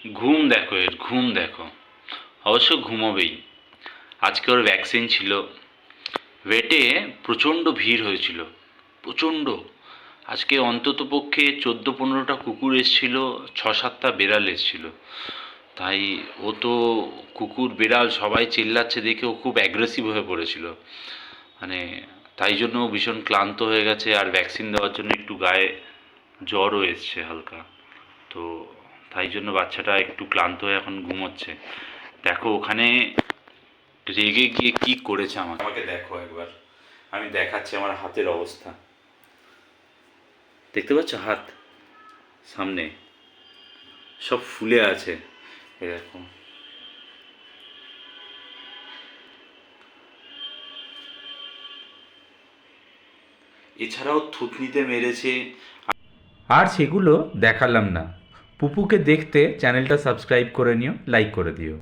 ঘুম দেখো, এর ঘুম দেখো। অবশ্য ঘুমোবেই। আজকে ওর ভ্যাকসিন ছিল। ভেটে প্রচণ্ড ভিড় হয়েছিল, প্রচণ্ড। আজকে অন্তত পক্ষে 14-15টা কুকুর এসছিল, 6-7টা বেড়াল এসছিল। তাই ও তো, কুকুর বেড়াল সবাই চিল্লাচ্ছে দেখে ও খুব অ্যাগ্রেসিভ হয়ে পড়েছিল। মানে তাই জন্য ও ভীষণ ক্লান্ত হয়ে গেছে, আর ভ্যাকসিন দেওয়ার জন্য একটু গায়ে জ্বরও এসছে হালকা। তো তাই জন্য বাচ্চাটা একটু ক্লান্ত হয়ে এখন ঘুমোচ্ছে। দেখো ওখানে রেগে গিয়ে কি করেছে আমাকে দেখো একবার। আমি দেখাচ্ছি আমার হাতের অবস্থা। দেখতে পাচ্ছ হাত? সামনে সব ফুলে আছে, এরকম। এছাড়াও থুতনিতে মেরেছে। আর সেগুলো দেখালাম না। পুপুকে দেখতে চ্যানেলটা সাবস্ক্রাইব করে নিও, লাইক করে দিও।